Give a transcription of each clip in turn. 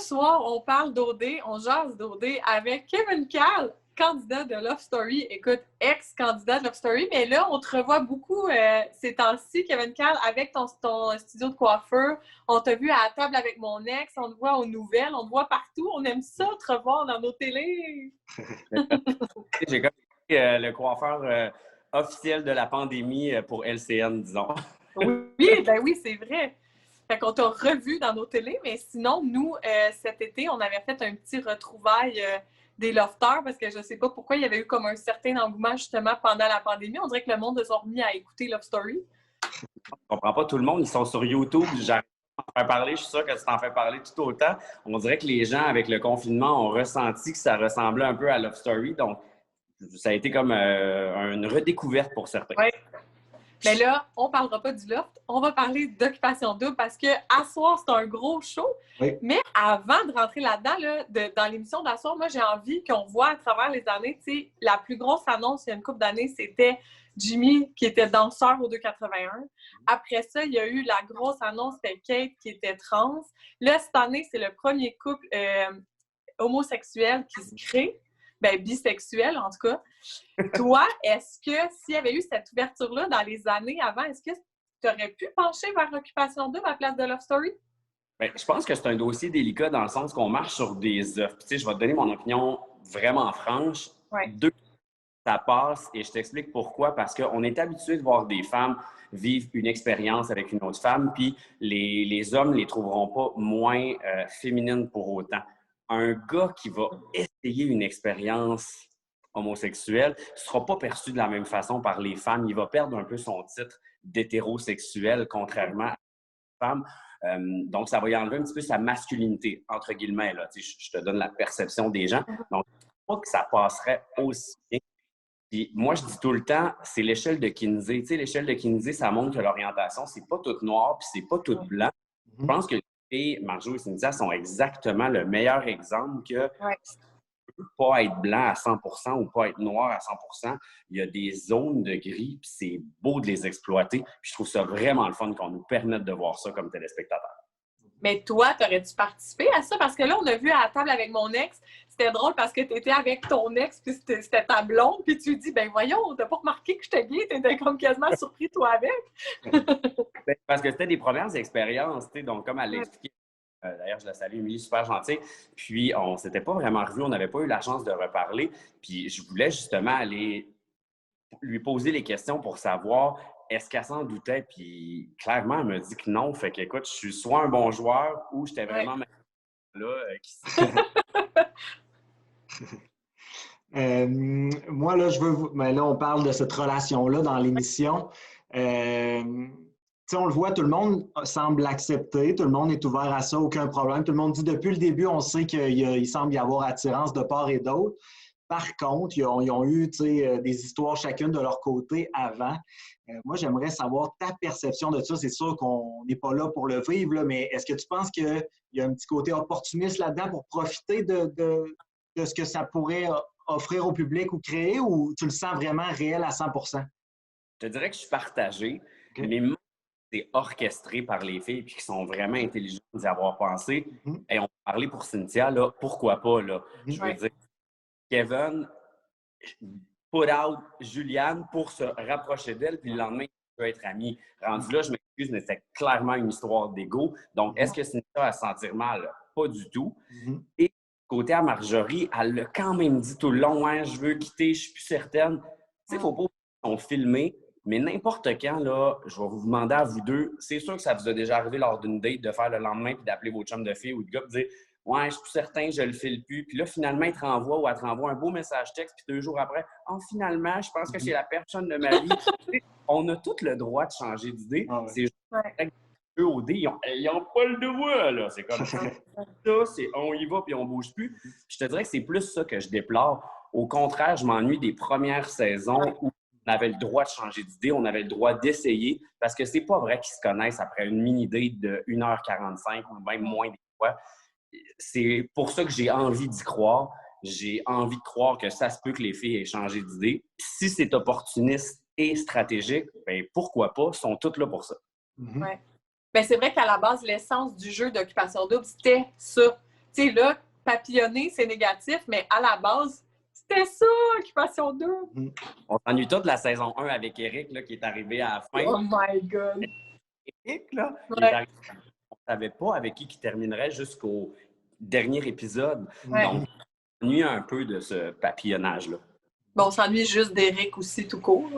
soir, on parle d'OD, on jase d'OD avec Kevin Cal, candidat de Love Story. Écoute, ex-candidat de Love Story, mais là, on te revoit beaucoup ces temps-ci, Kevin Cal, avec ton studio de coiffeur. On t'a vu à la table avec mon ex, on te voit aux nouvelles, on te voit partout. On aime ça, te revoir dans nos télés. J'ai comme le coiffeur officiel de la pandémie pour LCN, disons. Oui, ben oui, c'est vrai. Fait qu'on t'a revu dans nos télés, mais sinon, nous, cet été, on avait fait un petit retrouvaille des lofters parce que je sais pas pourquoi il y avait eu comme un certain engouement justement pendant la pandémie. On dirait que le monde se remis à écouter Love Story. Je comprends pas tout le monde, ils sont sur YouTube, j'arrive à en faire parler, je suis sûr que tu t'en fais parler tout autant. On dirait que les gens, avec le confinement, ont ressenti que ça ressemblait un peu à Love Story, donc ça a été comme une redécouverte pour certains. Oui. Mais là, on ne parlera pas du loft, on va parler d'Occupation Double parce que à soir, c'est un gros show. Oui. Mais avant de rentrer là-dedans, dans l'émission d'asseoir, moi, j'ai envie qu'on voit à travers les années, tu sais, la plus grosse annonce il y a une couple d'années, c'était Jimmy qui était danseur au 281. Après ça, il y a eu la grosse annonce, c'était Kate qui était trans. Là, cette année, c'est le premier couple homosexuel qui se crée. Ben, bisexuel, en tout cas. Toi, est-ce que s'il y avait eu cette ouverture-là dans les années avant, est-ce que tu aurais pu pencher vers Occupation Double à la place de Love Story? Bien, je pense que c'est un dossier délicat dans le sens qu'on marche sur des œufs. Tu sais, je vais te donner mon opinion vraiment franche. Ouais. Deux, ça passe et je t'explique pourquoi. Parce qu'on est habitué de voir des femmes vivre une expérience avec une autre femme, puis les hommes ne les trouveront pas moins féminines pour autant. Un gars qui va essayer une expérience homosexuelle ne sera pas perçu de la même façon par les femmes. Il va perdre un peu son titre d'hétérosexuel, contrairement à les femmes. Donc, ça va y enlever un petit peu sa masculinité, entre guillemets. Là. Je te donne la perception des gens. Donc, je ne pense pas que ça passerait aussi bien. Puis moi, je dis tout le temps, c'est l'échelle de Kinsey. Tu sais, l'échelle de Kinsey, ça montre que l'orientation, c'est pas toute noire puis c'est pas toute blanc. Je pense que les filles, Marjo et Cynthia, sont exactement le meilleur exemple que tu peux pas être blanc à 100% ou pas être noir à 100%. Il y a des zones de gris puis c'est beau de les exploiter. Puis je trouve ça vraiment le fun qu'on nous permette de voir ça comme téléspectateurs. Mais toi, t'aurais-tu participé à ça? Parce que là, on a vu à la table avec mon ex, c'était drôle parce que tu étais avec ton ex, puis c'était ta blonde, puis tu dis, ben voyons, t'as pas remarqué que j'étais gay, t'étais comme quasiment surpris, toi, avec. Parce que c'était des premières expériences, tu sais, donc comme elle l'expliquait. D'ailleurs, je la salue, Émilie, super gentille. Puis, on ne s'était pas vraiment revus, on n'avait pas eu la chance de reparler. Puis, je voulais justement aller lui poser les questions pour savoir est-ce qu'elle s'en doutait. Puis, clairement, elle me dit que non. Fait qu'écoute, je suis soit un bon joueur ou j'étais vraiment là. Moi, là, mais là, on parle de cette relation-là dans l'émission. On le voit, tout le monde semble l'accepter, tout le monde est ouvert à ça, aucun problème. Tout le monde dit depuis le début, on sait qu'il semble y avoir attirance de part et d'autre. Par contre, ils ont eu des histoires chacune de leur côté avant. Moi, j'aimerais savoir ta perception de ça. C'est sûr qu'on n'est pas là pour le vivre, là, mais est-ce que tu penses qu'il y a un petit côté opportuniste là-dedans pour profiter de ce que ça pourrait offrir au public ou créer, ou tu le sens vraiment réel à 100%? Je te dirais que je suis partagé, mais c'est orchestré par les filles puis qui sont vraiment intelligentes d'y avoir pensé. Et on parlait pour Cynthia, là, pourquoi pas, là? Je veux dire, Kevin put out Juliane pour se rapprocher d'elle, puis le lendemain, il peut être ami. Rendu là, je m'excuse, mais c'est clairement une histoire d'ego. Donc, est-ce que Cynthia va se sentir mal? Pas du tout. Et côté à Marjorie, elle l'a quand même dit tout le long, hein, je veux quitter, je suis plus certaine. Tu sais, il ne faut pas qu'on filme, mais n'importe quand, là, je vais vous demander à vous deux, c'est sûr que ça vous a déjà arrivé lors d'une date de faire le lendemain puis d'appeler votre chum de fille ou de gars et de dire « Ouais, je suis plus certain, je le file plus. » Puis là, finalement, il te renvoie ou elle te renvoie un beau message texte, puis 2 jours après, « Oh, finalement, je pense que c'est la personne de ma vie. » On a tout le droit de changer d'idée. C'est juste eux, OD, ils n'ont pas le devoir, là. C'est comme ça, c'est on y va puis on bouge plus. Puis je te dirais que c'est plus ça que je déplore. Au contraire, je m'ennuie des premières saisons où on avait le droit de changer d'idée, on avait le droit d'essayer, parce que c'est pas vrai qu'ils se connaissent après une mini-date de 1h45 ou même moins des fois. C'est pour ça que j'ai envie d'y croire. J'ai envie de croire que ça se peut que les filles aient changé d'idée. Si c'est opportuniste et stratégique, bien, pourquoi pas? Ils sont toutes là pour ça. Ouais. Ben, c'est vrai qu'à la base, l'essence du jeu d'Occupation Double, c'était ça. tu sais, là, papillonner, c'est négatif, mais à la base, c'était ça, Occupation 2. On s'ennuie tout de la saison 1 avec Eric, là, qui est arrivé à la fin. Oh my God! Eric, là, Ouais. il est arrivé, on ne savait pas avec qui il terminerait jusqu'au dernier épisode. Ouais. Donc, on s'ennuie un peu de ce papillonnage-là. Bon, on s'ennuie juste d'Eric aussi, tout court.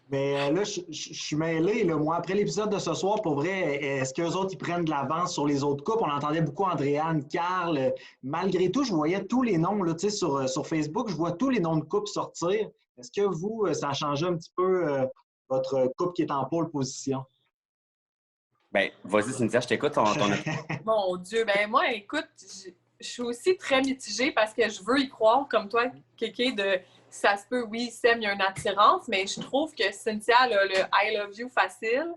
Mais là, je suis mêlé. Là. Moi, après l'épisode de ce soir, pour vrai, est-ce qu'eux autres, ils prennent de l'avance sur les autres couples? On entendait beaucoup Andréane, Carl. Malgré tout, je voyais tous les noms là, sur Facebook. Je vois tous les noms de couples sortir. Est-ce que vous, ça a changé un petit peu votre couple qui est en pôle position? Ben, vas-y, Cynthia, je t'écoute. Mon Dieu, ben moi, écoute, je suis aussi très mitigée parce que je veux y croire, comme toi, Kéké, de ça se peut, oui, Sam, il y a une attirance, mais je trouve que Cynthia a le I love you facile.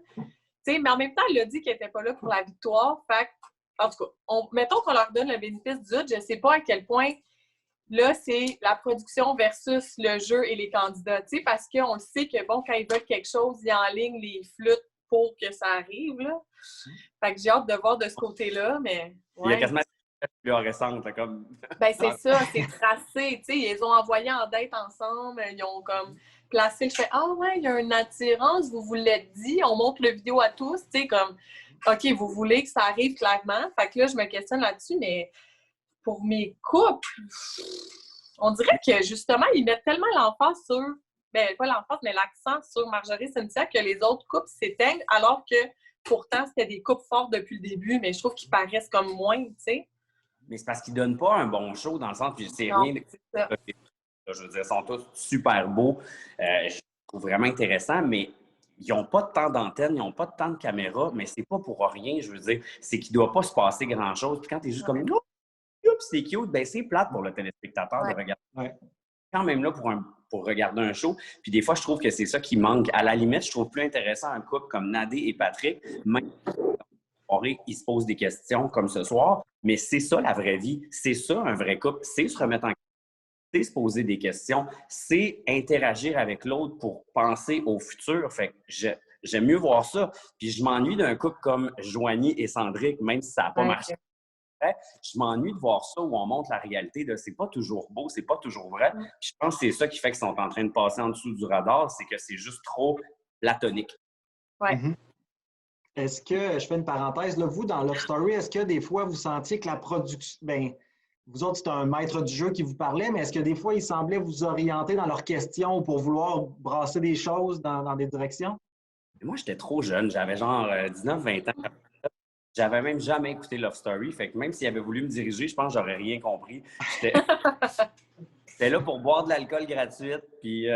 T'sais, mais en même temps, elle a dit qu'elle n'était pas là pour la victoire. Fait en tout cas, mettons qu'on leur donne le bénéfice du doute, je ne sais pas à quel point là, c'est la production versus le jeu et les candidats. Parce qu'on le sait que, bon, quand ils veulent quelque chose, ils enlignent les flûtes pour que ça arrive. Là. Fait que j'ai hâte de voir de ce côté-là, mais... Ouais. Il y a quasiment plus récente, comme... Ben c'est ça, c'est tracé. Tu sais, ils ont envoyé en date ensemble, ils ont comme placé le fait « Ah ouais, il y a une attirance, vous l'êtes dit, on montre le vidéo à tous. » Tu sais, comme « OK, vous voulez que ça arrive clairement. » Fait que là, je me questionne là-dessus, mais pour mes couples, on dirait que justement, ils mettent tellement l'emphase sur, ben pas l'emphase, mais l'accent sur Marjorie Cynthia que les autres couples s'éteignent, alors que pourtant, c'était des couples forts depuis le début, mais je trouve qu'ils paraissent comme moins, tu sais. Mais c'est parce qu'ils donnent pas un bon show dans le sens, puis c'est rien. Je veux dire, ils sont tous super beaux. Je trouve vraiment intéressant, mais ils n'ont pas de temps d'antenne, ils n'ont pas de temps de caméra, mais c'est pas pour rien, je veux dire. C'est qu'il ne doit pas se passer grand-chose. Puis quand tu es juste comme oups, c'est cute, ben c'est plate pour le téléspectateur de regarder. Ouais. Quand même là pour regarder un show. Puis des fois, je trouve que c'est ça qui manque. À la limite, je trouve plus intéressant un couple comme Nadé et Patrick, même ils se posent des questions comme ce soir, mais c'est ça la vraie vie. C'est ça un vrai couple. C'est se remettre en question, c'est se poser des questions, c'est interagir avec l'autre pour penser au futur. Fait que j'aime mieux voir ça. Puis je m'ennuie d'un couple comme Joanie et Cendrick, même si ça n'a pas marché. Je m'ennuie de voir ça où on montre la réalité de c'est pas toujours beau, c'est pas toujours vrai. Puis je pense que c'est ça qui fait qu'ils sont en train de passer en dessous du radar, c'est que c'est juste trop platonique. Ouais. Mm-hmm. Est-ce que, je fais une parenthèse, là, vous, dans Love Story, est-ce que des fois, vous sentiez que la production... Ben, vous autres, c'est un maître du jeu qui vous parlait, mais est-ce que des fois, ils semblaient vous orienter dans leurs questions pour vouloir brasser des choses dans des directions? Moi, j'étais trop jeune. J'avais genre 19-20 ans. J'avais même jamais écouté Love Story. Fait que même s'il avait voulu me diriger, je pense que j'aurais rien compris. J'étais là pour boire de l'alcool gratuite, puis...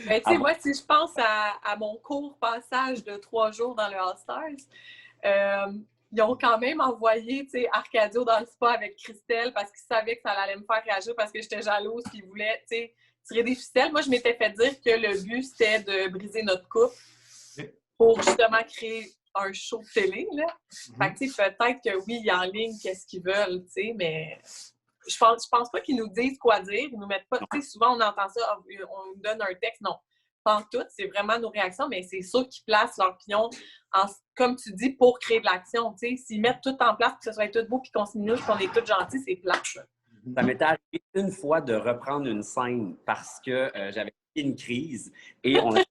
Mais tu sais, moi, si je pense à mon court passage de 3 jours dans le All-Stars, ils ont quand même envoyé, tu sais, Arcadio dans le spa avec Christelle parce qu'ils savaient que ça allait me faire réagir parce que j'étais jalouse puis ils voulaient, tu sais, tirer des ficelles. Moi, je m'étais fait dire que le but, c'était de briser notre couple pour justement créer un show de télé, là. Fait que, tu sais, peut-être que oui, ils enlignent qu'est-ce qu'ils veulent, tu sais, mais... Je pense pas qu'ils nous disent quoi dire. Ils nous mettent pas... Tu sais, souvent, on entend ça, on nous donne un texte. Non, pas en tout. C'est vraiment nos réactions, mais c'est sûr qu'ils placent leur pion, comme tu dis, pour créer de l'action. Tu sais, s'ils mettent tout en place pour que ce soit tout beau puis qu'on se minute, qu'on est tous gentils, c'est plate. Ça m'était arrivé une fois de reprendre une scène parce que j'avais une crise et on a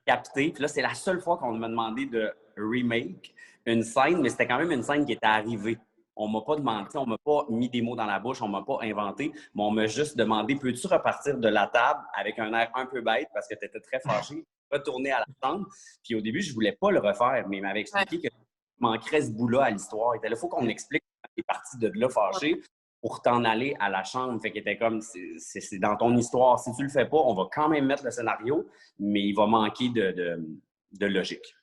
capté. Puis là, c'est la seule fois qu'on m'a demandé de remake une scène, mais c'était quand même une scène qui était arrivée. On m'a pas demandé, on m'a pas mis des mots dans la bouche, on m'a pas inventé, mais on m'a juste demandé, peux-tu repartir de la table avec un air un peu bête parce que tu étais très fâché, retourner à la chambre. Puis au début, je voulais pas le refaire, mais il m'avait expliqué qu'il manquerait ce bout-là à l'histoire. Il faut qu'on explique quand tu es parti de là fâché pour t'en aller à la chambre. Fait qu'il était comme, c'est dans ton histoire. Si tu le fais pas, on va quand même mettre le scénario, mais il va manquer de logique.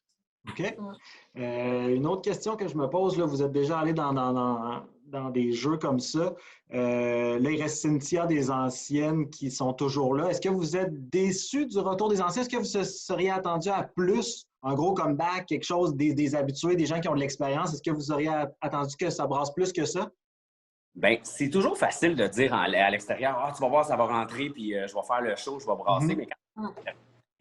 OK. Une autre question que je me pose, là, vous êtes déjà allé dans des jeux comme ça. Là, il reste Cynthia des anciennes qui sont toujours là. Est-ce que vous êtes déçus du retour des anciennes? Est-ce que vous seriez attendu à plus, un gros comeback, quelque chose des habitués, des gens qui ont de l'expérience? Est-ce que vous auriez attendu que ça brasse plus que ça? Bien, c'est toujours facile de dire à l'extérieur, « Ah, tu vas voir, ça va rentrer, puis je vais faire le show, je vais brasser. Mais quand tu as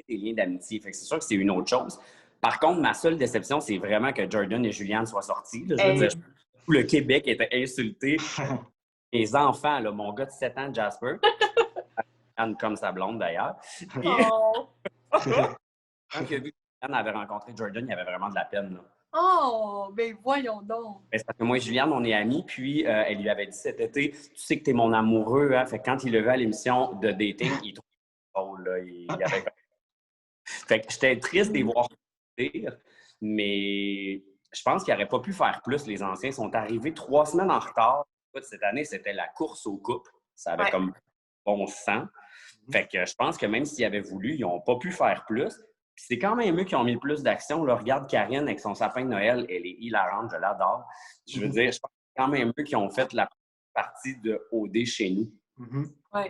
des liens d'amitié, fait que c'est sûr que c'est une autre chose. Par contre, ma seule déception, c'est vraiment que Jordan et Juliane soient sortis. Là, je veux dire, tout le Québec était insulté. Les enfants, là, mon gars de 7 ans, Jasper, comme sa blonde d'ailleurs. Oh! Quand il a vu que Juliane avait rencontré Jordan, il avait vraiment de la peine. Là. Oh! Ben voyons donc! C'est parce que moi et Juliane, on est amis, puis elle lui avait dit cet été, tu sais que t'es mon amoureux, hein? Fait que quand il l'a vu à l'émission de dating, il trouvait drôle, là. Il avait... Fait que j'étais triste de les voir sortir, mais je pense qu'ils n'auraient pas pu faire plus. Les anciens sont arrivés 3 semaines en retard. Cette année, c'était la course aux coupes. Ça avait comme bon sens. Fait que je pense que même s'ils avaient voulu, ils n'ont pas pu faire plus. Puis c'est quand même eux qui ont mis le plus d'action. Là, regarde Karine avec son sapin de Noël, elle est hilarante, je l'adore. Je veux dire, je pense que c'est quand même eux qui ont fait la partie de OD chez nous. Oui.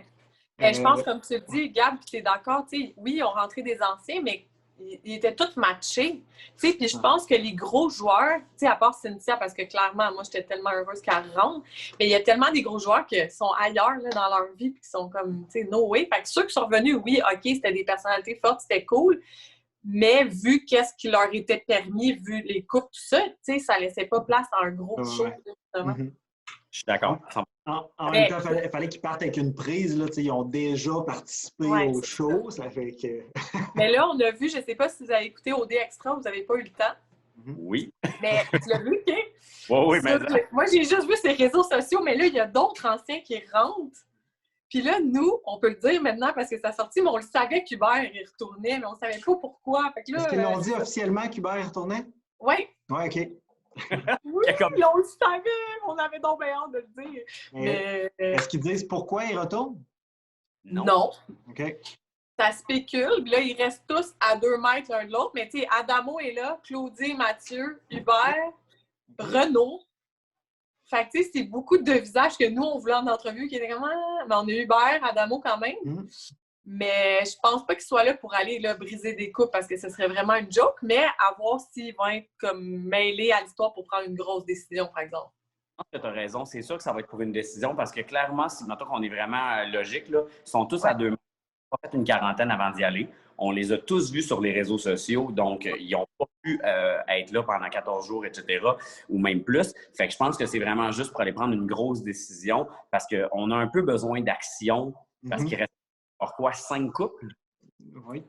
Je pense, comme tu le dis, Gab, tu es d'accord, oui, ils ont rentré des anciens, mais ils étaient tous matchés. Puis je pense que les gros joueurs, à part Cynthia, parce que clairement, moi, j'étais tellement heureuse qu'elle rentre, mais il y a tellement des gros joueurs qui sont ailleurs là, dans leur vie, puis qui sont comme, no way. Fait que ceux qui sont revenus, oui, OK, c'était des personnalités fortes, c'était cool, mais vu qu'est-ce qui leur était permis, vu les coupes, tout ça, ça laissait pas place à un gros show, justement. Je suis d'accord. En même temps, il fallait qu'ils partent avec une prise. Là, ils ont déjà participé au show. Ça fait que... Mais là, on a vu, je ne sais pas si vous avez écouté OD Extra, vous n'avez pas eu le temps. Oui. Mais tu l'as vu, OK? Oui, mais... Moi, j'ai juste vu ces réseaux sociaux, mais là, il y a d'autres anciens qui rentrent. Puis là, nous, on peut le dire maintenant parce que ça a sorti, mais on le savait qu'Hubert il retournait, mais on ne savait pas pourquoi. Fait que là, est-ce qu'ils l'ont dit officiellement qu'Hubert retournait? Oui. Oui, OK. Oui, on le savait, on avait donc bien hâte de le dire. Mais... Est-ce qu'ils disent pourquoi il retourne? Non. OK. Ça spécule. Puis là, ils restent tous à 2 mètres l'un de l'autre. Mais tu sais, Adamo est là, Claudie, Mathieu, Hubert, Renaud. Fait que tu sais, c'est beaucoup de visages que nous, on voulait en entrevue qui étaient comme mais on a Hubert, Adamo quand même. Mais je pense pas qu'ils soient là pour aller là, briser des coupes parce que ce serait vraiment une joke, mais à voir s'ils vont être comme mêlés à l'histoire pour prendre une grosse décision, par exemple. Je pense que tu as raison. C'est sûr que ça va être pour une décision parce que clairement, si maintenant qu'on est vraiment logique, là, ils sont tous à 2 mètres. Ils ont fait une quarantaine avant d'y aller. On les a tous vus sur les réseaux sociaux, donc ils n'ont pas pu être là pendant 14 jours, etc., ou même plus. Fait que je pense que c'est vraiment juste pour aller prendre une grosse décision parce qu'on a un peu besoin d'action parce qu'il reste quoi, 5 couples? Oui.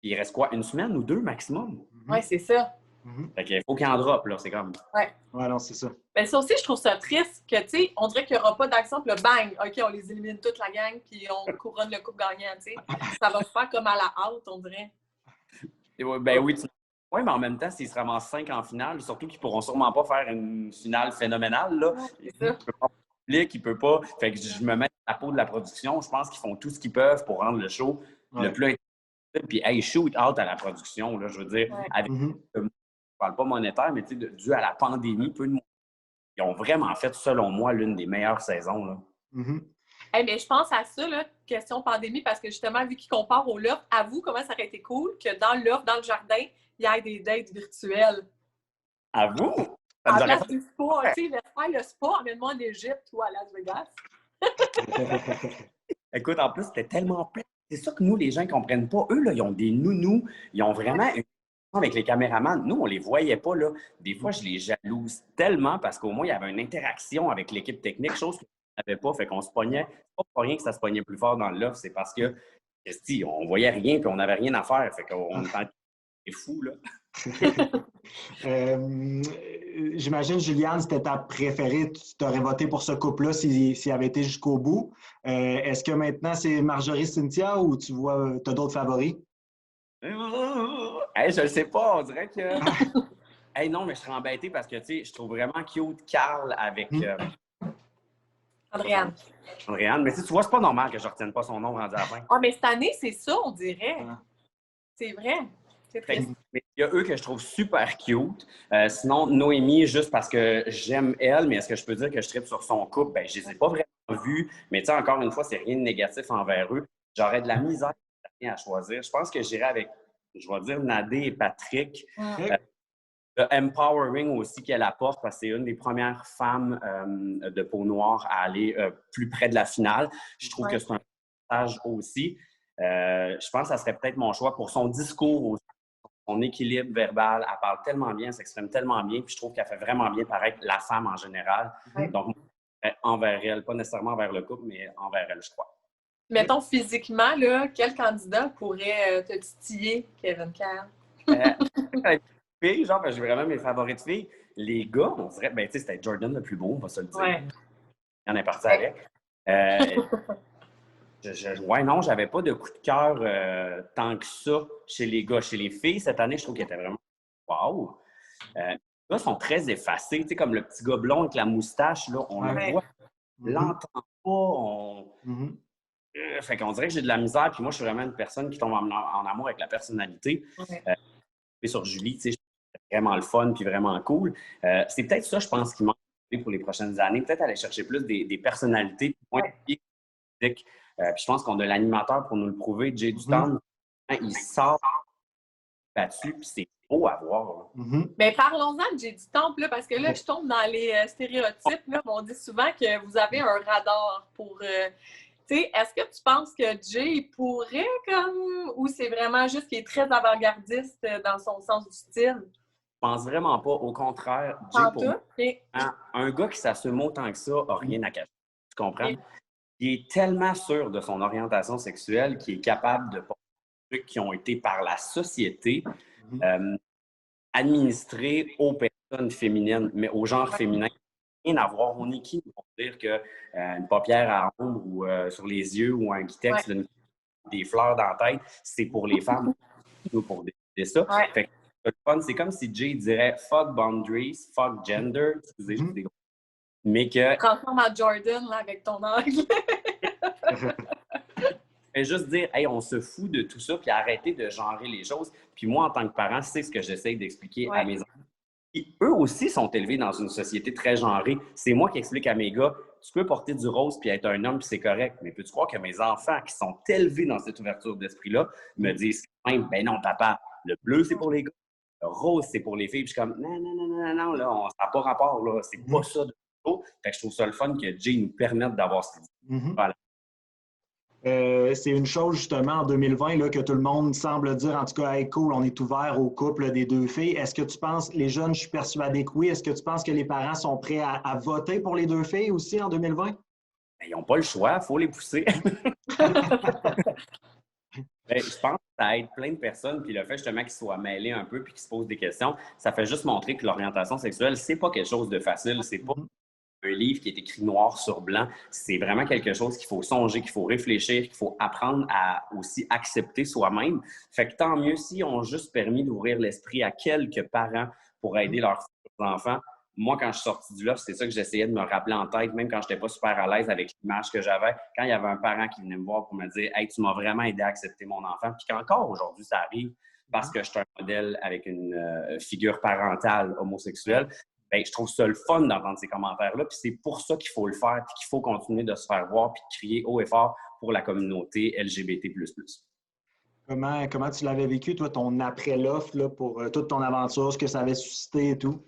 Il reste quoi, 1 semaine ou 2 maximum? Oui, c'est ça. Fait qu'il faut qu'il en drop, là, c'est comme... Ouais, non, c'est ça. Mais ça aussi, je trouve ça triste que, tu sais, on dirait qu'il n'y aura pas d'action, puis le bang, OK, on les élimine toute la gang, puis on couronne le couple gagnant, tu sais. Ça va se faire comme à la haute, on dirait. Ben oui, oui, mais en même temps, s'ils se ramassent 5 en finale, surtout qu'ils ne pourront sûrement pas faire une finale phénoménale, là. C'est ça. Il ne peut pas. Fait que je me mets à la peau de la production. Je pense qu'ils font tout ce qu'ils peuvent pour rendre le show le plus intéressant. Puis, hey, shoot out à la production, là, je veux dire, avec je ne parle pas monétaire, mais dû à la pandémie, ils ont vraiment fait, selon moi, l'une des meilleures saisons. Là. Hey, mais je pense à ça, là, question pandémie, parce que justement, vu qu'ils comparent au loft, avoue comment ça aurait été cool que dans le loft, dans le jardin, il y ait des dates virtuelles. À vous? À la place du spa, tu sais, laisse faire le spa, amène-moi en Égypte ou à Las Vegas. Écoute, en plus, c'était tellement plein. C'est ça que nous, les gens ne comprennent pas. Eux, là, ils ont des nounous. Ils ont vraiment une relation avec les caméramans. Nous, on ne les voyait pas. Là. Des fois, je les jalouse tellement parce qu'au moins, il y avait une interaction avec l'équipe technique, chose qu'on n'avait pas. Fait qu'on se pognait. C'est pas pour rien que ça se pognait plus fort dans le loft. C'est parce que, on voyait rien et on n'avait rien à faire. Fait qu'on était fous, là. J'imagine, Juliane, c'était ta préférée. Tu t'aurais voté pour ce couple-là s'il avait été jusqu'au bout. Est-ce que maintenant, c'est Marjorie-Cynthia ou tu vois, tu as d'autres favoris? Hey, je le sais pas. On dirait que... hey, non, mais je serais embêté parce que, tu sais, je trouve vraiment cute Carl avec... Andréane. Andréane. Mais tu vois, c'est pas normal que je retienne pas son nom rendu à la fin. Ah, mais cette année, c'est ça, on dirait. C'est vrai. C'est triste. Mais il y a eux que je trouve super cute. Sinon, Noémie, juste parce que j'aime elle, mais est-ce que je peux dire que je tripe sur son couple? Ben, je les ai pas vraiment vus. Mais tu sais, encore une fois, c'est rien de négatif envers eux. J'aurais de la misère à choisir. Je pense que j'irais avec, je vais dire, Nadé et Patrick. Le empowering aussi qu'elle apporte, parce que c'est une des premières femmes de peau noire à aller plus près de la finale. Je trouve que c'est un message aussi. Je pense que ça serait peut-être mon choix pour son discours aussi. son équilibre verbal, elle parle tellement bien, elle s'exprime tellement bien, puis je trouve qu'elle fait vraiment bien paraître la femme en général. Donc, envers elle, pas nécessairement envers le couple, mais envers elle, je crois. Mettons physiquement, là, quel candidat pourrait te titiller, Kevin Cairn? Filles, genre, j'ai vraiment mes favoris de filles. Les gars, on dirait, ben, tu sais, c'était Jordan le plus beau, on va se le dire. Ouais. Il en est parti avec. Ouais, non, j'avais pas de coup de cœur tant que ça chez les gars. Chez les filles, cette année, je trouve qu'ils étaient vraiment wow. Les gars sont très effacés, tu sais, comme le petit gars blond avec la moustache, là, on le voit, on l'entend pas, fait qu'on dirait que j'ai de la misère, puis moi, je suis vraiment une personne qui tombe en amour avec la personnalité. Et sur Julie, tu sais, c'est vraiment le fun, puis vraiment cool. C'est peut-être ça, je pense, qui manque pour les prochaines années. Peut-être aller chercher plus des personnalités moins physiques. Puis je pense qu'on a l'animateur pour nous le prouver, Jay Dutton. Il sort battu, puis c'est beau à voir. Mais parlons-en de Jay Dutton, là, parce que là, je tombe dans les stéréotypes. Là, on dit souvent que vous avez un radar pour... est-ce que tu penses que Jay pourrait, comme... Ou c'est vraiment juste qu'il est très avant-gardiste dans son sens du style? Je pense vraiment pas. Au contraire, Jay, pour moi, un gars qui s'assume autant que ça n'a rien à cacher. Tu comprends? Il est tellement sûr de son orientation sexuelle qu'il est capable de porter des trucs qui ont été par la société administrés aux personnes féminines, mais au genre féminin. Rien à voir. On est qui pour dire qu'une paupière à ombre ou sur les yeux ou un guitex, des fleurs dans la tête, c'est pour les femmes, nous pour décider ça. Fait que le fun, c'est comme si Jay dirait fuck boundaries, fuck gender, excusez, mais que. Transforme en Jordan là, avec ton angle. Et juste dire, hey, on se fout de tout ça, puis arrêter de genrer les choses. Puis moi, en tant que parent, c'est ce que j'essaie d'expliquer à mes enfants. Puis eux aussi sont élevés dans une société très genrée. C'est moi qui explique à mes gars, tu peux porter du rose puis être un homme, puis c'est correct. Mais peux-tu croire que mes enfants qui sont élevés dans cette ouverture d'esprit-là me disent même, ben non, papa, le bleu, c'est pour les gars, le rose, c'est pour les filles. Puis je suis comme, non, là, ça n'a pas rapport, là, c'est pas ça de tout. Fait que je trouve ça le fun que Jay nous permette d'avoir cette idée. Voilà. C'est une chose, justement, en 2020, là, que tout le monde semble dire, en tout cas, hey, cool, on est ouvert au couple des deux filles. Est-ce que tu penses, les jeunes, je suis persuadé que oui, est-ce que tu penses que les parents sont prêts à voter pour les deux filles aussi en 2020? Ils n'ont pas le choix, il faut les pousser. Je pense que ça aide plein de personnes, puis le fait justement qu'ils soient mêlés un peu puis qu'ils se posent des questions, ça fait juste montrer que l'orientation sexuelle, c'est pas quelque chose de facile, c'est pas un livre qui est écrit noir sur blanc. C'est vraiment quelque chose qu'il faut songer, qu'il faut réfléchir, qu'il faut apprendre à aussi accepter soi-même. Fait que tant mieux si on juste permis d'ouvrir l'esprit à quelques parents pour aider leurs enfants. Moi, quand je suis sorti du loft, c'est ça que j'essayais de me rappeler en tête, même quand je n'étais pas super à l'aise avec l'image que j'avais. Quand il y avait un parent qui venait me voir pour me dire « Hey, tu m'as vraiment aidé à accepter mon enfant », puis qu'encore aujourd'hui, ça arrive parce que je suis un modèle avec une figure parentale homosexuelle. Bien, je trouve ça le fun d'entendre ces commentaires-là, puis c'est pour ça qu'il faut le faire, puis qu'il faut continuer de se faire voir, puis de crier haut et fort pour la communauté LGBT++. Comment tu l'avais vécu, toi, ton après-l'offre, là, pour toute ton aventure, ce que ça avait suscité et tout?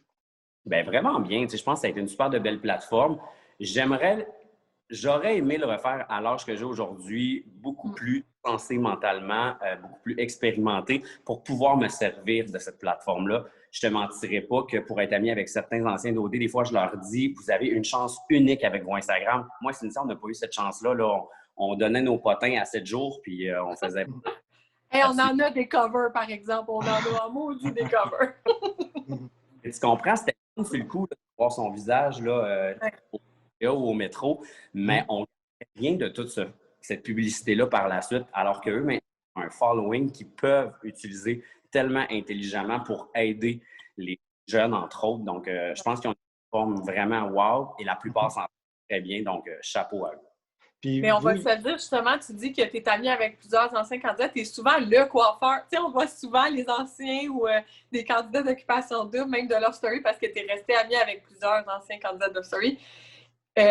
Bien, vraiment bien. Je pense que ça a été une super de belle plateforme. J'aurais aimé le refaire à l'âge que j'ai aujourd'hui, beaucoup plus sensé mentalement, beaucoup plus expérimenté pour pouvoir me servir de cette plateforme-là. Je ne te mentirais pas que pour être ami avec certains anciens d'OD, des fois, je leur dis, vous avez une chance unique avec vos Instagram. Moi, Cynthia, on n'a pas eu cette chance-là. Là. On donnait nos potins à 7 jours, puis on faisait... Hey, on en a des covers, par exemple. On en a un maudit des covers. Tu comprends? C'était sur le coup de voir son visage là, au métro, mais on n'a rien de toute cette publicité-là par la suite, alors qu'eux, maintenant, ont un following qu'ils peuvent utiliser tellement intelligemment pour aider les jeunes, entre autres. Donc, je pense qu'ils ont une forme vraiment wow et la plupart s'en très bien. Donc, chapeau à eux. Mais on va se le dire, justement, tu dis que tu es ami avec plusieurs anciens candidats, tu es souvent le coiffeur. Tu sais, on voit souvent les anciens ou des candidats d'occupation double, même de Love Story, parce que tu es resté ami avec plusieurs anciens candidats de Love Story. Tu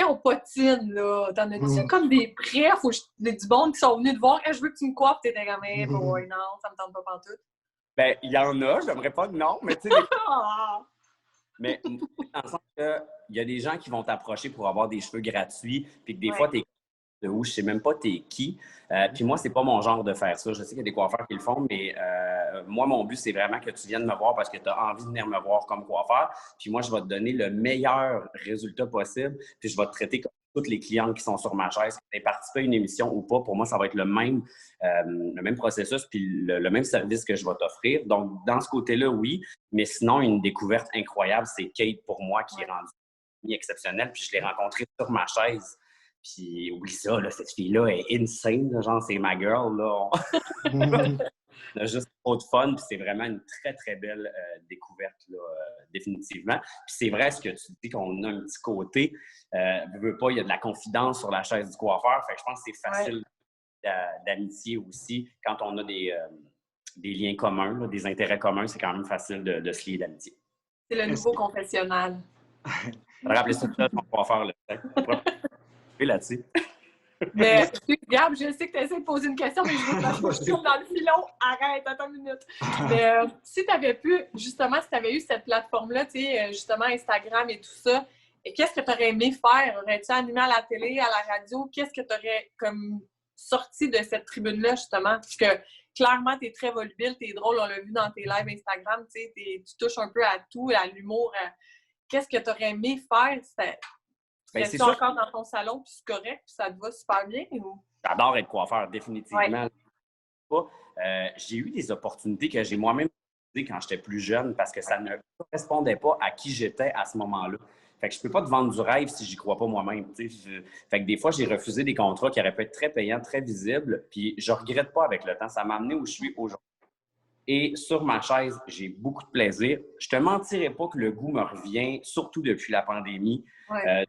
sais, on potine, là. T'en as-tu comme des prêts ou du monde qui sont venus te voir, hey, je veux que tu me coiffes, t'étais comme, hey, boy, non, ça me tente pas pantoute. Ben, il y en a, j'aimerais pas que non, mais tu sais, mais dans le sens qu'il y a des gens qui vont t'approcher pour avoir des cheveux gratuits, puis que des fois, tu es de où je sais même pas t'es qui. Puis moi, c'est pas mon genre de faire ça. Je sais qu'il y a des coiffeurs qui le font, mais moi, mon but, c'est vraiment que tu viennes me voir parce que tu as envie de venir me voir comme coiffeur. Puis moi, je vais te donner le meilleur résultat possible. Puis je vais te traiter comme toutes les clientes qui sont sur ma chaise, qui aient participé à une émission ou pas. Pour moi, ça va être le même processus puis le même service que je vais t'offrir. Donc, dans ce côté-là, oui. Mais sinon, une découverte incroyable, c'est Kate pour moi qui est rendue exceptionnelle. Puis je l'ai rencontrée sur ma chaise. Puis oublie ça, là, cette fille-là est insane. Là, genre, c'est ma girl. Là. On a juste trop de fun. Puis c'est vraiment une très, très belle découverte, là, définitivement. Puis c'est vrai ce que tu dis qu'on a un petit côté. Veux pas, il y a de la confidence sur la chaise du coiffeur. Fait que je pense que c'est facile d'amitié aussi. Quand on a des liens communs, là, des intérêts communs, c'est quand même facile de se lier d'amitié. C'est le nouveau confessionnal. Rappelez ça, on va faire le là-dessus. Mais, Gab, je sais que tu essaies de poser une question, mais je veux pas que je tourne dans le filon. Arrête, attends une minute. Mais si tu avais pu, justement, si tu avais eu cette plateforme-là, tu sais, justement, Instagram et tout ça, qu'est-ce que tu aurais aimé faire? Aurais-tu animé à la télé, à la radio? Qu'est-ce que tu aurais comme sorti de cette tribune-là, justement? Parce que clairement, tu es très volubile, tu es drôle, on l'a vu dans tes lives Instagram, tu sais, tu touches un peu à tout, à l'humour. Qu'est-ce que tu aurais aimé faire? C'est encore dans ton salon, puis c'est correct, puis ça te va super bien? Ou? J'adore être coiffeur, définitivement. Ouais. J'ai eu des opportunités que j'ai moi-même refusées quand j'étais plus jeune parce que ça ne correspondait pas à qui j'étais à ce moment-là. Fait que je peux pas te vendre du rêve si j'y crois pas moi-même. Fait que des fois, j'ai refusé des contrats qui auraient pu être très payants, très visibles, puis je regrette pas avec le temps. Ça m'a amené où je suis aujourd'hui. Et sur ma chaise, j'ai beaucoup de plaisir. Je te mentirais pas que le goût me revient, surtout depuis la pandémie. Ouais.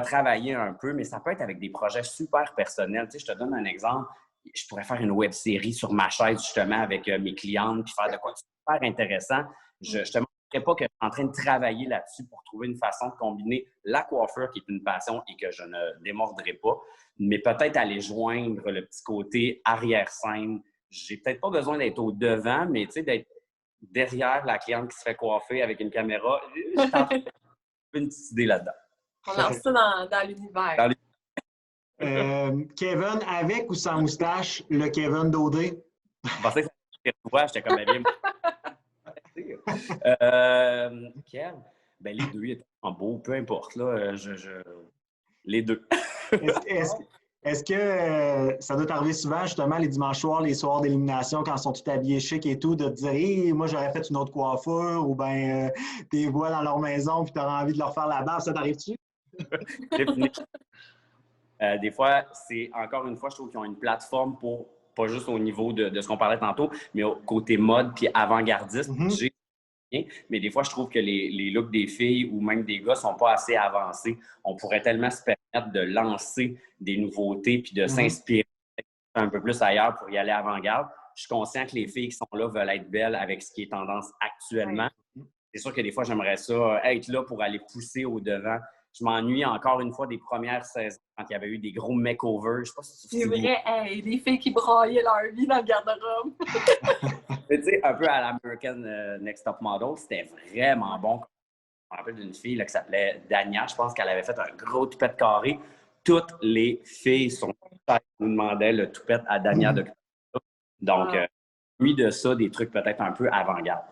Travailler un peu, mais ça peut être avec des projets super personnels. Tu sais, je te donne un exemple. Je pourrais faire une web-série sur ma chaise, justement, avec mes clientes, puis faire de quoi de super intéressant. Je te montrerai pas que je suis en train de travailler là-dessus pour trouver une façon de combiner la coiffure, qui est une passion et que je ne démordrai pas, mais peut-être aller joindre le petit côté arrière-scène. J'ai peut-être pas besoin d'être au devant, mais tu sais, d'être derrière la cliente qui se fait coiffer avec une caméra. J'ai une petite idée là-dedans. On lance ça dans l'univers. Kevin, avec ou sans moustache, le Kevin Daudé? Je pensais que ça j'étais comme bien. Kev? Ben, les deux, ils étaient en beau, peu importe. Là, les deux. Est-ce que ça doit t'arriver souvent, justement, les dimanches soirs, les soirs d'élimination, quand ils sont tous habillés chic et tout, de te dire hey, moi, j'aurais fait une autre coiffure ou bien t'es vois dans leur maison puis t'auras envie de leur faire la barbe, ça t'arrive-tu? Des fois, c'est encore une fois, je trouve qu'ils ont une plateforme pour, pas juste au niveau de ce qu'on parlait tantôt, mais au côté mode puis avant-gardiste. Mais des fois, je trouve que les looks des filles ou même des gars ne sont pas assez avancés. On pourrait tellement se permettre de lancer des nouveautés puis de s'inspirer un peu plus ailleurs pour y aller avant-garde. Je suis conscient que les filles qui sont là veulent être belles avec ce qui est tendance actuellement. C'est sûr que des fois, j'aimerais ça être là pour aller pousser au devant. Je m'ennuie encore une fois des premières saisons quand il y avait eu des gros makeovers. Je sais pas si c'est vrai, hey, des filles qui braillaient leur vie dans le garde-robe. Tu sais, un peu à l'American Next Top Model, c'était vraiment bon. Je me rappelle d'une fille là, qui s'appelait Dania. Je pense qu'elle avait fait un gros toupette carré. Toutes les filles nous demandaient le toupette à Dania de Donc, mis de ça, des trucs peut-être un peu avant-garde.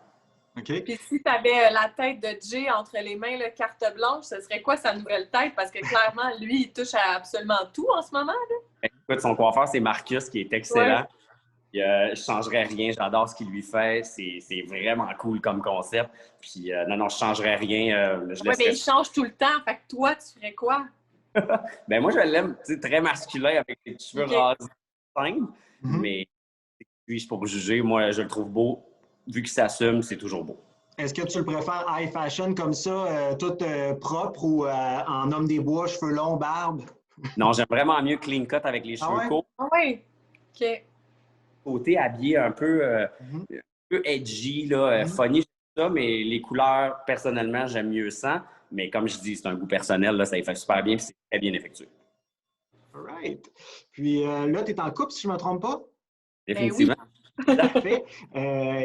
Okay. Puis si tu avais la tête de Jay entre les mains, là, carte blanche, ce serait quoi sa nouvelle tête? Parce que clairement, lui, il touche à absolument tout en ce moment. Là. Écoute, son coiffeur, c'est Marcus, qui est excellent. Je ne changerais rien. J'adore ce qu'il lui fait. C'est vraiment cool comme concept. Puis non, je ne changerais rien. Mais il change tout le temps. Fait que toi, tu ferais quoi? Ben moi, je l'aime très masculin avec les cheveux rasés simples. Mais puis, je suis pas pour juger. Moi, je le trouve beau. Vu qu'il s'assume, c'est toujours beau. Est-ce que tu le préfères high fashion comme ça, tout propre ou en homme des bois, cheveux longs, barbe? Non, j'aime vraiment mieux clean cut avec les cheveux courts. Ah oui? OK. Côté habillé un peu edgy, là, funny, ça, mais les couleurs, personnellement, j'aime mieux ça. Mais comme je dis, c'est un goût personnel, là, ça y fait super bien et c'est très bien effectué. All right. Puis là, tu es en couple, si je ne me trompe pas? Définitivement. Oui. Tout à fait.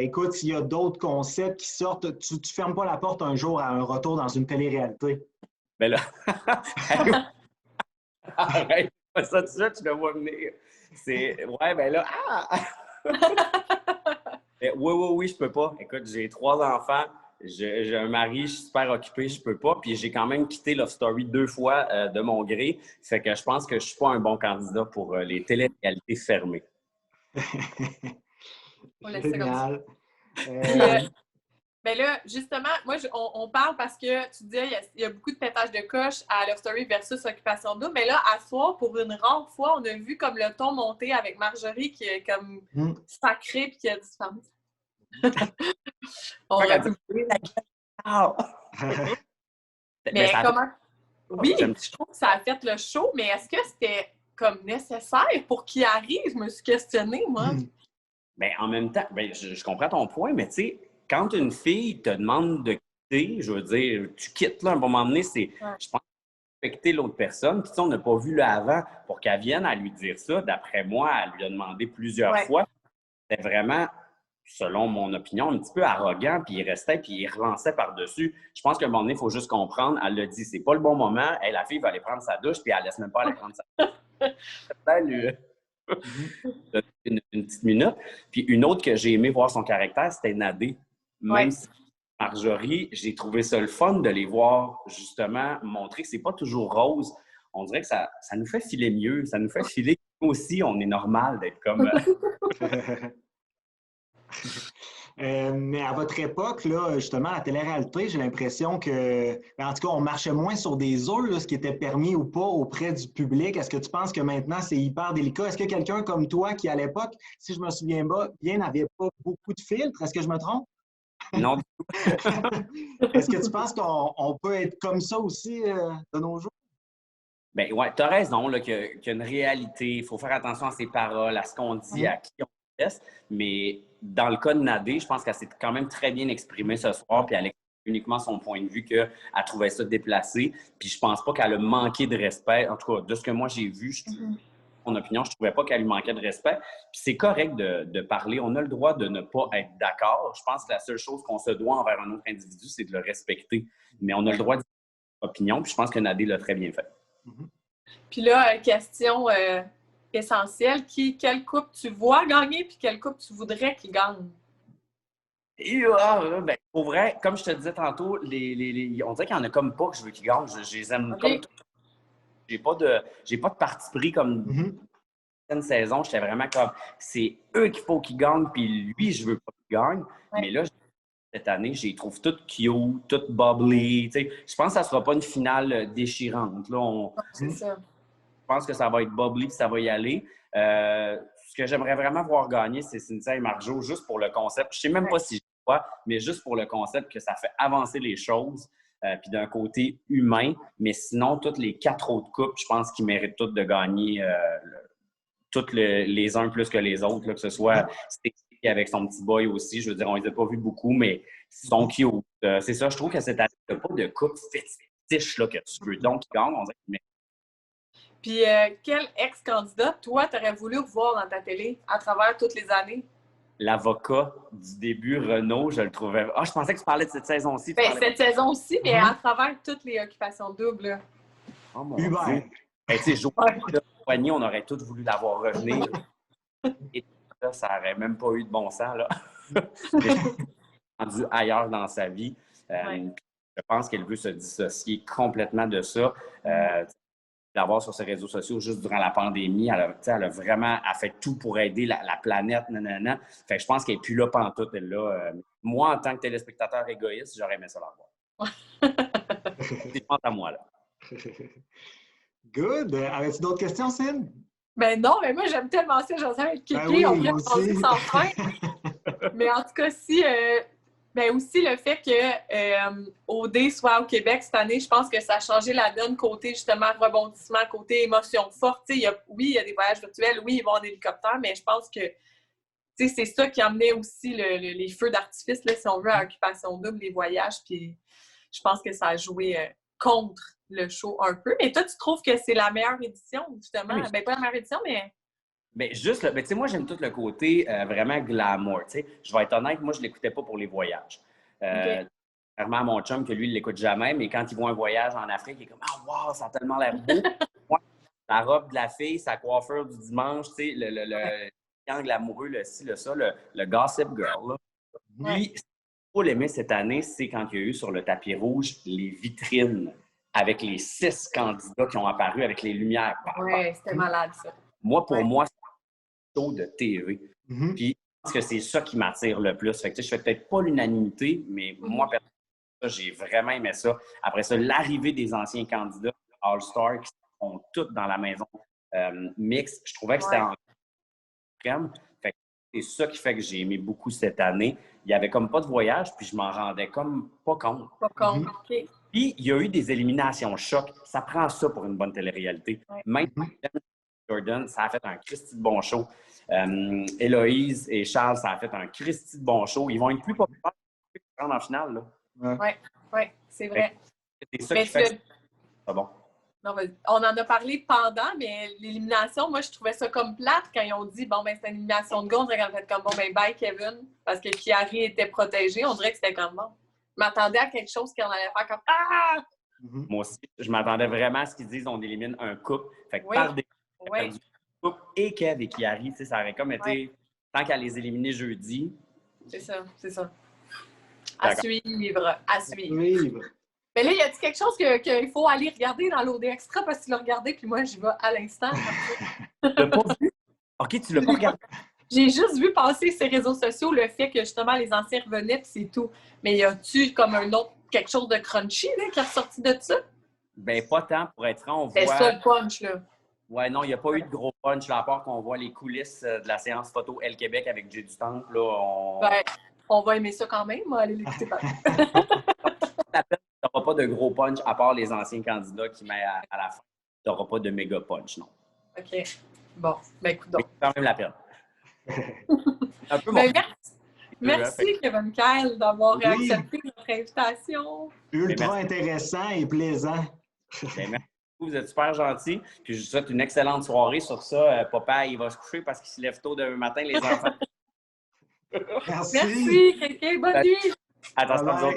Écoute, s'il y a d'autres concepts qui sortent, tu ne fermes pas la porte un jour à un retour dans une télé-réalité? Ben là, arrête, Ça, tout ça, tu le vois venir. C'est, ouais, ben là, oui, je peux pas. Écoute, j'ai 3 enfants, j'ai un mari, je suis super occupé, je peux pas. Puis j'ai quand même quitté Love Story 2 fois de mon gré. Fait que je pense que je suis pas un bon candidat pour les télé-réalités fermées. On laisse ça comme ça. Génial. Ben là, justement, moi, on parle parce que tu disais, il y a beaucoup de pétage de coche à Love Story versus Occupation Double. Mais là, à soir, pour une rare fois, on a vu comme le ton monter avec Marjorie qui est comme sacrée puis qui a disparu. Mais comment... Oui, je trouve que ça a fait le show, mais est-ce que c'était comme nécessaire pour qu'il arrive? Je me suis questionnée, moi. Bien, en même temps, ben, je comprends ton point, mais tu sais, quand une fille te demande de quitter, je veux dire, tu quittes là, à un moment donné, c'est, je pense, respecter l'autre personne. Puis, on n'a pas vu là avant pour qu'elle vienne à lui dire ça. D'après moi, elle lui a demandé plusieurs fois. C'était vraiment, selon mon opinion, un petit peu arrogant, puis il restait, puis il relançait par-dessus. Je pense qu'à un moment donné, il faut juste comprendre. Elle l'a dit, c'est pas le bon moment. Hey, la fille va aller prendre sa douche, puis elle laisse même pas aller prendre sa douche. une petite minute. Puis une autre que j'ai aimé voir son caractère, c'était Nadé. Même si Marjorie, j'ai trouvé ça le fun de les voir justement montrer que c'est pas toujours rose. On dirait que ça nous fait filer mieux. Ça nous fait filer que nous aussi, on est normal d'être comme... Mais à votre époque, là, justement, la télé-réalité, j'ai l'impression que, en tout cas, on marchait moins sur des œufs, là, ce qui était permis ou pas auprès du public. Est-ce que tu penses que maintenant, c'est hyper délicat? Est-ce que quelqu'un comme toi, qui à l'époque, si je me souviens bien, n'avait pas beaucoup de filtres? Est-ce que je me trompe? Non. Est-ce que tu penses qu'on peut être comme ça aussi de nos jours? Bien, ouais, tu as raison là, qu'il y a une réalité. Il faut faire attention à ses paroles, à ce qu'on dit, à qui on laisse. Mais dans le cas de Nadé, je pense qu'elle s'est quand même très bien exprimée ce soir, puis elle exprime uniquement son point de vue qu'elle trouvait ça déplacé. Puis je pense pas qu'elle a manqué de respect. En tout cas, de ce que moi j'ai vu, mon opinion, je trouvais pas qu'elle lui manquait de respect. Puis c'est correct de parler. On a le droit de ne pas être d'accord. Je pense que la seule chose qu'on se doit envers un autre individu, c'est de le respecter. Mais on a le droit de dire notre opinion, puis je pense que Nadé l'a très bien fait. Puis là, question essentielle, quelle coupe tu vois gagner puis quelle coupe tu voudrais qu'il gagne? Ben, pour vrai, comme je te disais tantôt, on dirait qu'il n'y en a comme pas que je veux qu'ils gagnent. Je les aime comme tout. J'ai pas de parti pris comme une saison. J'étais vraiment comme, c'est eux qu'il faut qu'ils gagnent, puis lui, je veux pas qu'il gagne. Mais là, cette année, je les trouve toutes cute, toutes bubbly. Je pense que ça ne sera pas une finale déchirante. Là, c'est ça. Je pense que ça va être bubbly et ça va y aller. Ce que j'aimerais vraiment voir gagner, c'est Cynthia et Marjo, juste pour le concept. Je ne sais même pas si je vois, mais juste pour le concept que ça fait avancer les choses. Puis d'un côté humain. Mais sinon, toutes les 4 autres coupes, je pense qu'ils méritent toutes de gagner toutes les uns plus que les autres. Là, que ce soit Stacy avec son petit boy aussi. Je veux dire, on ne les a pas vus beaucoup, mais ils sont cute. C'est ça, je trouve que cette année, il n'y a pas de coupe fétiche là, que tu veux. Donc, ils gagnent, on dirait qu'ils méritent. Puis, quel ex-candidat, toi, t'aurais voulu voir dans ta télé à travers toutes les années? L'avocat du début, Renaud, je le trouvais... Ah, je pensais que tu parlais de cette saison-ci. Ben, cette saison aussi, mais à travers toutes les occupations doubles. Oh mon Dieu! Ben, tu sais, Joanie, on aurait tous voulu l'avoir revenir. Et là, ça n'aurait même pas eu de bon sens, là. Rendu ailleurs dans sa vie. Je pense qu'elle veut se dissocier complètement de ça. L'avoir sur ses réseaux sociaux juste durant la pandémie, elle a vraiment fait tout pour aider la planète, nanana. Fait que je pense qu'elle n'est plus là pantoute, elle là. Moi, en tant que téléspectateur égoïste, j'aurais aimé ça la voir. C'est pas à moi, là. Good. Avais-tu d'autres questions, Cyn? Ben non, mais moi, j'aime tellement ça, José, avec Kéké. On pourrait penser sans fin. Mais en tout cas, si... Ben aussi, le fait que OD soit au Québec cette année, je pense que ça a changé la donne côté, justement, rebondissement, côté émotion forte. Oui, il y a des voyages virtuels, oui, ils vont en hélicoptère, mais je pense que c'est ça qui amenait aussi les feux d'artifice, là, si on veut, à Occupation Double, les voyages. Puis je pense que ça a joué contre le show un peu. Mais toi, tu trouves que c'est la meilleure édition, justement? Oui. Ben, pas la meilleure édition, mais... Bien, juste, tu sais, moi, j'aime tout le côté vraiment glamour, tu sais. Je vais être honnête, moi, je ne l'écoutais pas pour les voyages. Clairement, à mon chum, que lui, il ne l'écoute jamais, mais quand il voit un voyage en Afrique, il est comme « Ah, wow, ça a tellement l'air beau! » Moi, la robe de la fille, sa coiffure du dimanche, tu sais, le triangle amoureux, le ci, le ça, le Gossip Girl. Là. Puis, ce qu'il faut l'aimer cette année, c'est quand il y a eu sur le tapis rouge les vitrines avec les 6 candidats qui ont apparu avec les lumières. Oui, c'était malade, ça. Moi, pour moi, c'est un show de TV. Mm-hmm. Puis, je pense que c'est ça qui m'attire le plus. Fait que, je fais peut-être pas l'unanimité, mais moi, personnellement, j'ai vraiment aimé ça. Après ça, l'arrivée des anciens candidats All-Star qui sont tous dans la maison mixte, je trouvais que c'était en crème. Fait que c'est ça qui fait que j'ai aimé beaucoup cette année. Il y avait comme pas de voyage, puis je m'en rendais comme pas compte. Pas compte, OK. Puis, il y a eu des éliminations choc. Ça prend ça pour une bonne télé-réalité. Même Jordan, ça a fait un Christy de bon show. Héloïse et Charles, ça a fait un Christy de bon show. Ils vont être plus populaires en finale. Oui, c'est vrai. C'est ça qui fait que c'est bon. Non, on en a parlé pendant, mais l'élimination, moi, je trouvais ça comme plate quand ils ont dit, bon, ben c'est une élimination de gars. On dirait qu'en fait, comme, bon, ben bye, Kevin, parce que Chiari était protégé. On dirait que c'était comme, bon. Je m'attendais à quelque chose qu'on allait faire comme, ah! Moi aussi, je m'attendais vraiment à ce qu'ils disent on élimine un couple. Fait que par des couple et Kev et Chiari, ça aurait comme été, tant qu'à les éliminer jeudi. C'est ça, c'est ça. À suivre, à suivre. Mais là, y a-t-il quelque chose qu'il faut aller regarder dans l'OD Extra parce que tu l'as regardé, puis moi, j'y vais à l'instant. Tu l'as pas vu? OK, tu l'as pas regardé. J'ai juste vu passer sur les réseaux sociaux le fait que justement les anciens revenaient, puis c'est tout. Mais y a-tu comme un autre, quelque chose de crunchy là, qui est ressorti de ça? Ben pas tant, pour être franc, on voit... C'est ça le punch, là. Ouais, non, il n'y a pas eu de gros punch, là, à part qu'on voit les coulisses de la séance photo Elle Québec avec Jay du Temple. Là, Ben, on va aimer ça quand même, on va aller l'écouter par Tu n'auras pas de gros punch, à part les anciens candidats qui mettent à la fin. Tu n'auras pas de méga punch, non. OK. Bon, ben écoute donc. C'est quand même la peine. Un peu ben, merci Kevin Kyle d'avoir accepté notre invitation. Ultra intéressant et plaisant. Ben, merci. Vous êtes super gentils. Puis je vous souhaite une excellente soirée. Sur ça, papa, il va se coucher parce qu'il se lève tôt demain matin, les enfants. Merci. Merci, quelqu'un. Bonne nuit. Attention,